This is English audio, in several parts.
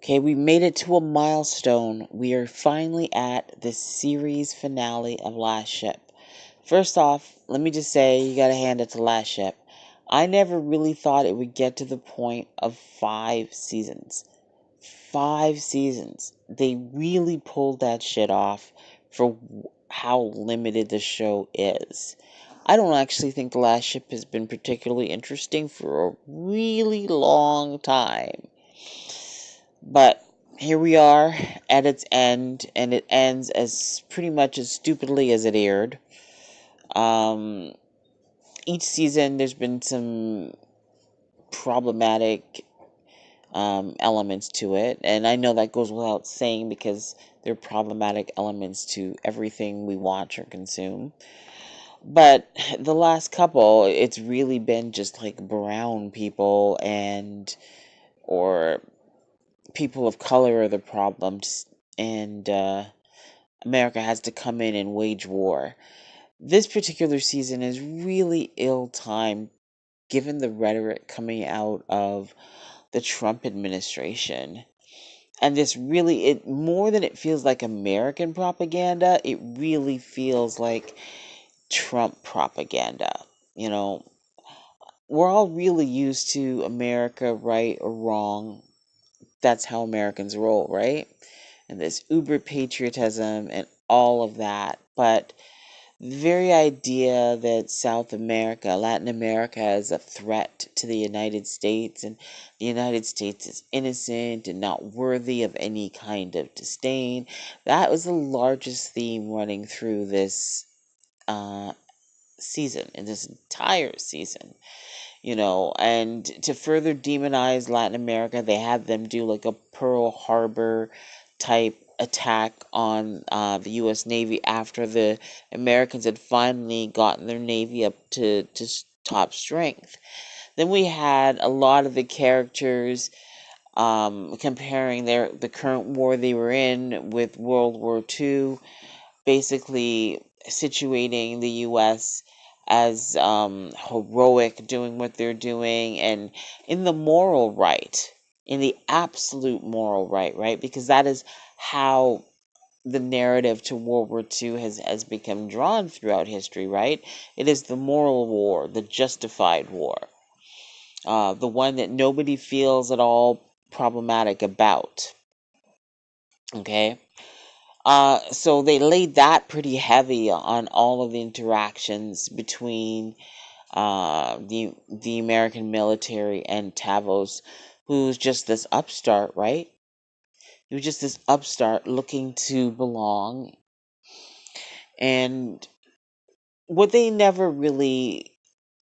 Okay, we made it to a milestone. We are finally at the series finale of Last Ship. First off, let me just say, you gotta hand it to Last Ship. I never really thought it would get to the point of 5 seasons. 5 seasons. They really pulled that shit off for how limited the show is. I don't actually think The Last Ship has been particularly interesting for a really long time. But here we are at its end, and it ends as pretty much as stupidly as it aired. Um, each season, there's been some problematic elements to it, and I know that goes without saying because there are problematic elements to everything we watch or consume. But the last couple, it's really been just like brown people and or people of color are the problems, and America has to come in and wage war. This particular season is really ill-timed given the rhetoric coming out of the Trump administration. And this really, it more than it feels like American propaganda, it really feels like Trump propaganda. You know, we're all really used to America, right or wrong. That's how Americans roll, right? And this uber patriotism and all of that. But the very idea that South America, Latin America, is a threat to the United States and the United States is innocent and not worthy of any kind of disdain, that was the largest theme running through this uh, season, in this entire season. And to further demonize Latin America, they had them do like a Pearl Harbor type attack on the U.S. Navy after the Americans had finally gotten their Navy up to top strength. Then we had a lot of the characters comparing the current war they were in with World War II, basically situating the U.S. as heroic, doing what they're doing, and in the moral right, in the absolute moral right, right? Because that is how the narrative to World War II has become drawn throughout history, right? It is the moral war, the justified war, the one that nobody feels at all problematic about. Okay? So they laid that pretty heavy on all of the interactions between the American military and Tavos, who's just this upstart, right? He was just this upstart looking to belong. And what they never really,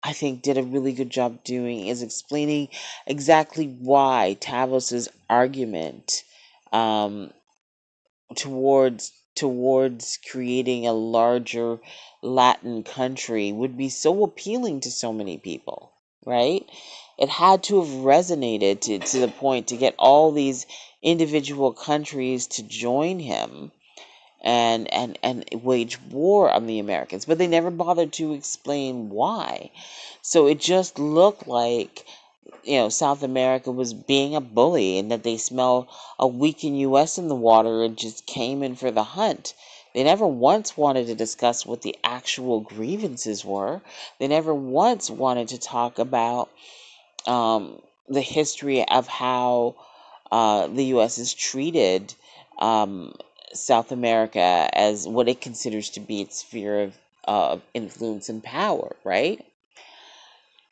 I think, did a really good job doing is explaining exactly why Tavos's argument um, towards creating a larger Latin country would be so appealing to so many people, right? It had to have resonated to the point to get all these individual countries to join him and wage war on the Americans, but they never bothered to explain why. So it just looked like South America was being a bully and that they smelled a weakened U.S. in the water and just came in for the hunt. They never once wanted to discuss what the actual grievances were. They never once wanted to talk about the history of how the U.S. has treated um, South America as what it considers to be its sphere of influence and power, right?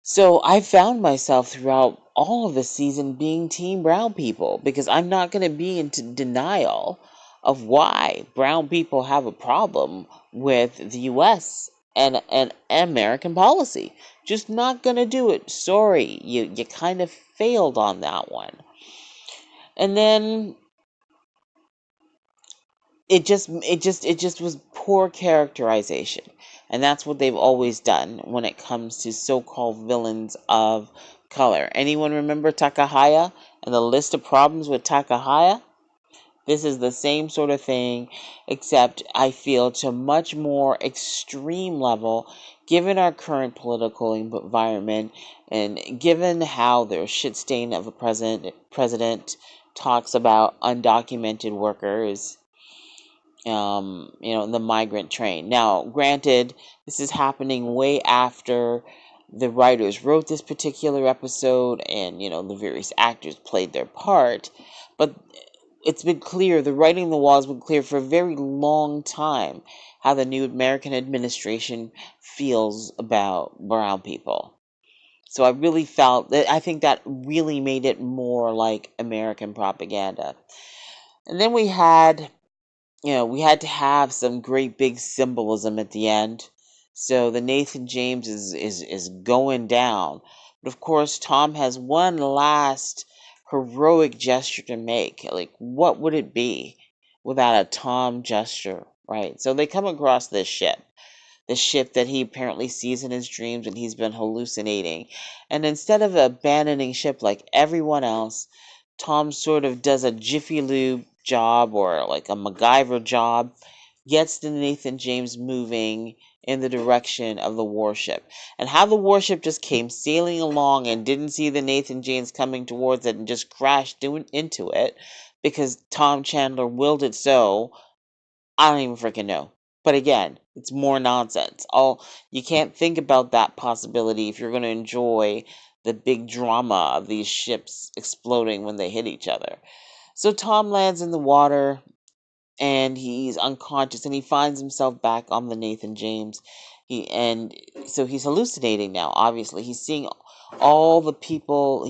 So I found myself throughout all of the season being Team Brown people because I'm not going to be into denial of why brown people have a problem with the U.S. and American policy. Just not going to do it. Sorry, you kind of failed on that one. And then it just was poor characterization, and that's what they've always done when it comes to so-called villains of color. Anyone remember Takahaya and the list of problems with Takahaya? This is the same sort of thing, except I feel to a much more extreme level, given our current political environment and given how there's shit stain of a president talks about undocumented workers, the migrant train. Now, granted, this is happening way after the writers wrote this particular episode and, the various actors played their part, but it's been clear, the writing on the wall has been clear for a very long time how the new American administration feels about brown people. So I really felt that, I think that really made it more like American propaganda. And then we had to have some great big symbolism at the end. So the Nathan James is going down. But of course, Tom has one last heroic gesture to make. Like, what would it be without a Tom gesture, right? So they come across this ship, the ship that he apparently sees in his dreams and he's been hallucinating. And instead of abandoning ship like everyone else, Tom sort of does a Jiffy Lube job or like a MacGyver job, gets the Nathan James moving in the direction of the warship. And how the warship just came sailing along and didn't see the Nathan James coming towards it and just crashed into it because Tom Chandler willed it so, I don't even freaking know. But again, it's more nonsense. You can't think about that possibility if you're going to enjoy the big drama of these ships exploding when they hit each other. So Tom lands in the water and he's unconscious and he finds himself back on the Nathan James. So he's hallucinating now. Obviously, he's seeing all the people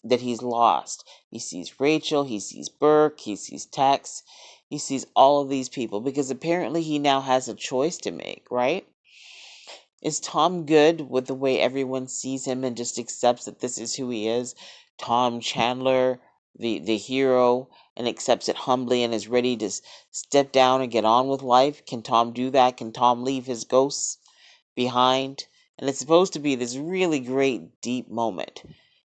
that he's lost. He sees Rachel, he sees Burke, he sees Tex, he sees all of these people because apparently he now has a choice to make, right? Is Tom good with the way everyone sees him and just accepts that this is who he is? Tom Chandler, the hero, and accepts it humbly and is ready to step down and get on with life? Can Tom do that? Can Tom leave his ghosts behind? And it's supposed to be this really great, deep moment,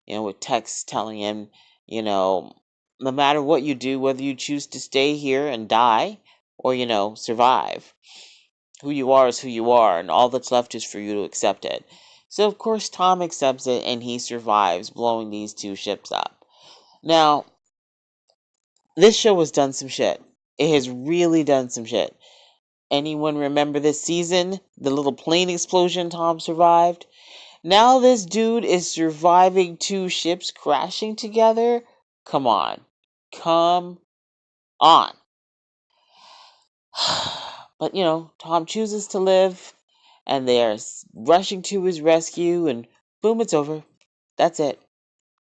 with Tex telling him, no matter what you do, whether you choose to stay here and die or, survive, who you are is who you are, and all that's left is for you to accept it. So, of course, Tom accepts it, and he survives, blowing these two ships up. Now, this show has done some shit. It has really done some shit. Anyone remember this season? The little plane explosion Tom survived? Now this dude is surviving two ships crashing together? Come on. Come on. But, Tom chooses to live, and they are rushing to his rescue, and boom, it's over. That's it.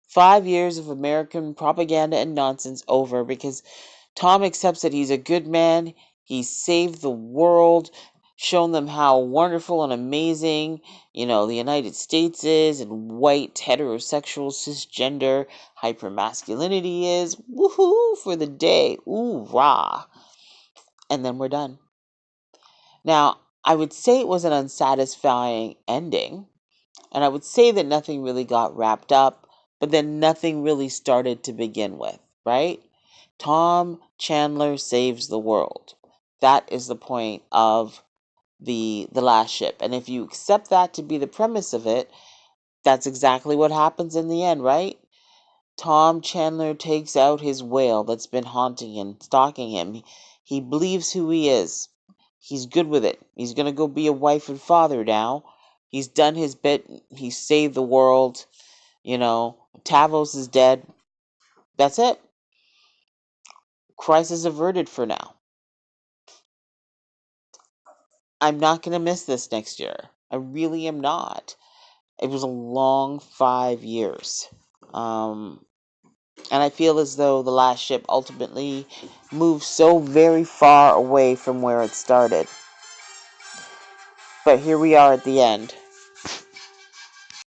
5 years of American propaganda and nonsense over because Tom accepts that he's a good man. He saved the world, shown them how wonderful and amazing, the United States is, and white, heterosexual, cisgender, hypermasculinity is. Woohoo for the day. Ooh, rah. And then we're done. Now, I would say it was an unsatisfying ending, and I would say that nothing really got wrapped up, but then nothing really started to begin with, right? Tom Chandler saves the world. That is the point of the last ship. And if you accept that to be the premise of it, that's exactly what happens in the end, right? Tom Chandler takes out his whale that's been haunting and stalking him. He believes who he is. He's good with it. He's going to go be a wife and father now. He's done his bit. He saved the world. Tavos is dead. That's it. Crisis averted for now. I'm not going to miss this next year. I really am not. It was a long 5 years. And I feel as though the last ship ultimately moved so very far away from where it started. But here we are at the end.